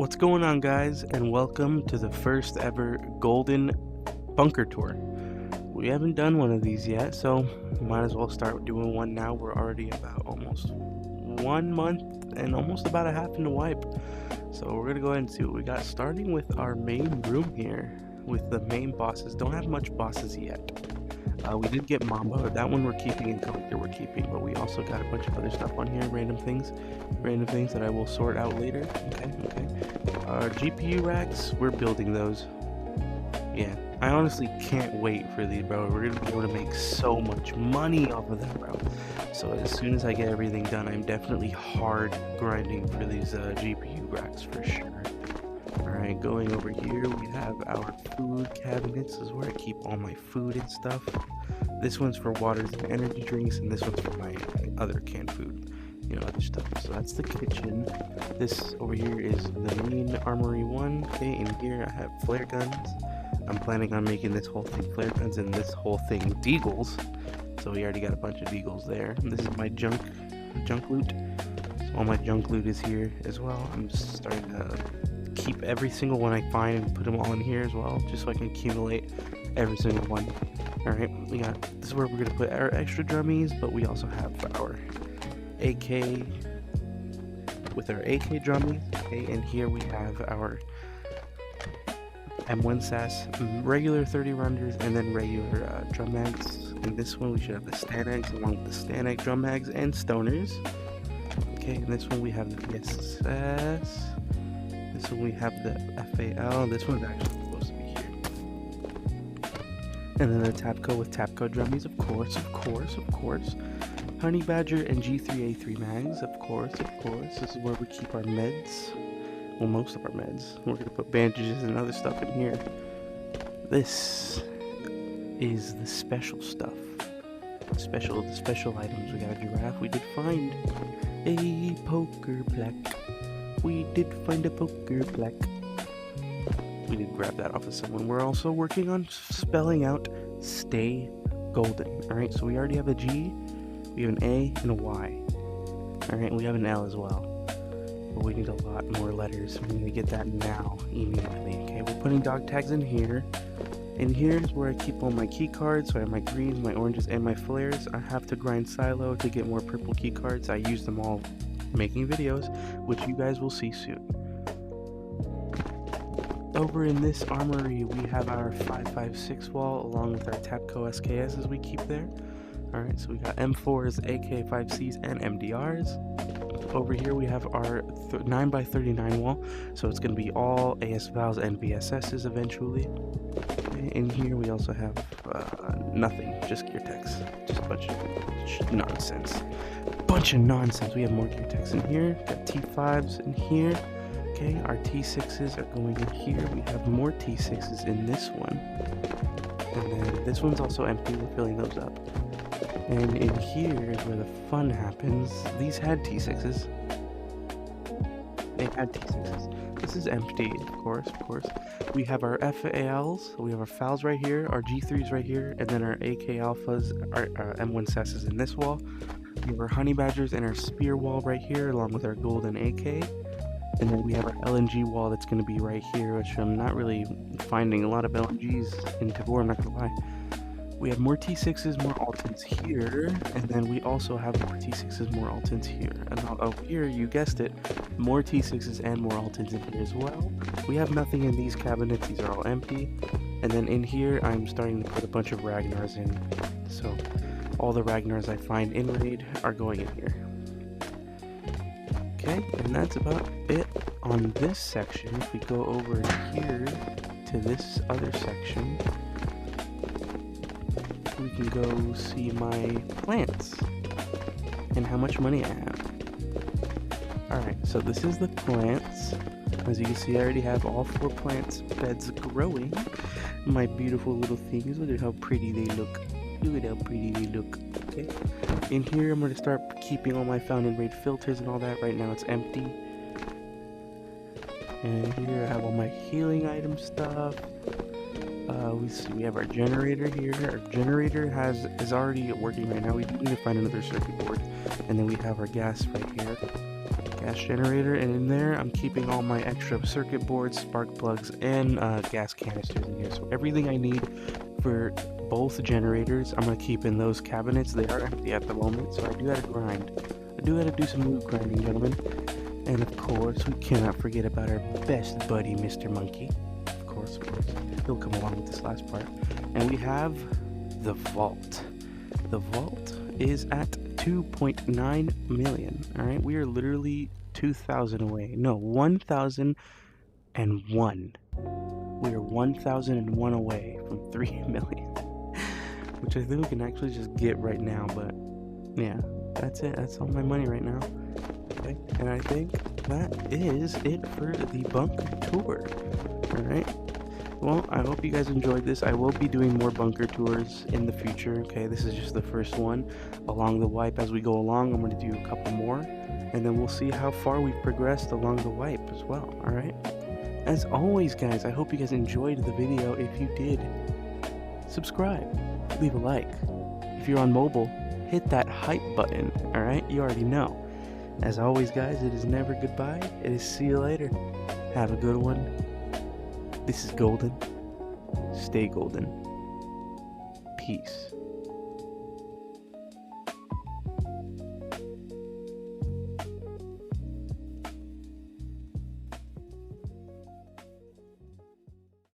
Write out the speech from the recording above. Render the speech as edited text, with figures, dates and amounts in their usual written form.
What's going on, guys, and welcome to the first ever Golden Bunker Tour. We haven't done one of these yet, so might as well start doing one now. We're already about almost 1 month and almost about a half in the wipe. So we're gonna go ahead and see what we got, starting with our main room here with the main bosses. Don't have much bosses yet. We did get Mamba. That one we're keeping, and Collector we're keeping, but we also got a bunch of other stuff on here, random things that I will sort out later. Okay. Our GPU racks, we're building those. Yeah, I honestly can't wait for these, bro. We're gonna be able to make so much money off of them, bro. So as soon as I get everything done, I'm definitely hard grinding for these GPU racks for sure. Alright, going over here, we have our food cabinets. This is where I keep all my food and stuff. This one's for waters and energy drinks, and this one's for my other canned food, other stuff. So that's the kitchen. This over here is the main armory one. Okay, in here I have flare guns. I'm planning on making this whole thing flare guns and this whole thing deagles. So we already got a bunch of deagles there. And this is my junk loot. So all my junk loot is here as well. I'm just starting to keep every single one I find and put them all in here as well, just so I can accumulate every single one. Alright, this is where we're gonna put our extra drummies, but we also have our AK with our AK drummies. Okay, and here we have our M1 SAS, regular 30 rounders, and then regular drum mags. In this one we should have the Stanags along with the Stanag drum mags and stoners. Okay, in this one we have the VSS. This one we have the FAL. This one's actually supposed to be here. And then the Tapco with Tapco drummies, of course. Honey Badger and G3A3 mags, of course. This is where we keep our meds. Well, most of our meds. We're gonna put bandages and other stuff in here. This is the special stuff. The special items. We got a giraffe. We did find a poker plaque. We did find a poker plaque. We did grab that off of someone. We're also working on spelling out stay golden. Alright, so we already have a G, we have an A, and a Y. Alright, we have an L as well. But we need a lot more letters. We need to get that now, immediately. Okay, we're putting dog tags in here. And here's where I keep all my key cards. So I have my greens, my oranges, and my flares. I have to grind silo to get more purple key cards. I use them all making videos, which you guys will see soon. Over in this armory, we have our 5.56 wall along with our Tapco SKSs we keep there. Alright, so we got M4s, AK5Cs, and MDRs. Over here we have our 9x39 wall, so it's going to be all AS Vals and VSSs eventually. In here we also have nothing, just gear techs, just a bunch of nonsense. We have more gear techs in here, got T5s in here. Okay, our T6s are going in here. We have more T6s in this one. And then this one's also empty, we're filling those up. And in here is where the fun happens. These had T6s. They had T6s. This is empty, of course. We have our FALs, we have our FALs right here, our G3s right here, and then our AK Alphas, our M1 SASs in this wall. We have our Honey Badgers and our Spear wall right here, along with our Golden AK. And then we have our LNG wall that's going to be right here, which I'm not really finding a lot of LNGs in Tabor, I'm not going to lie. We have more T6s, more Altons here, and then we also have more T6s, more Altons here. And over here, you guessed it, more T6s and more Altons in here as well. We have nothing in these cabinets, these are all empty. And then in here, I'm starting to put a bunch of Ragnars in. So all the Ragnars I find in Raid are going in here. Okay, and that's about it on this section. If we go over here to this other section, we can go see my plants and how much money I have. Alright, so this is the plants. As you can see, I already have all 4 plants beds growing. My beautiful little things. Look at how pretty they look. Okay. In here, I'm going to start keeping all my found in raid filters and all that. Right now, it's empty. And here I have all my healing item stuff. We have our generator here. Our generator is already working right now. We do need to find another circuit board. And then we have our gas right here. gas generator, and in there I'm keeping all my extra circuit boards, spark plugs, and gas canisters in here. So everything I need for both generators I'm going to keep in those cabinets. They are empty at the moment, so I do have to grind. I do have to do some loot grinding, gentlemen. And of course, we cannot forget about our best buddy, Mr. Monkey. Of course, he'll come along with this last part. And we have the vault. The vault is at 2.9 million. All right, we are literally 2,000 away. No, 1,001. We are 1,001 away from 3 million, which I think we can actually just get right now. But yeah, that's it. That's all my money right now. Okay, and I think that is it for the bunker tour. Alright, well, I hope you guys enjoyed this. I will be doing more bunker tours in the future. Okay, this is just the first one. Along the wipe, as we go along, I'm going to do a couple more, and then we'll see how far we've progressed along the wipe as well. Alright, as always, guys, I hope you guys enjoyed the video. If you did, subscribe, leave a like. If you're on mobile, hit that hype button. Alright, you already know. As always, guys, it is never goodbye. It is see you later. Have a good one. This is Golden. Stay golden. Peace.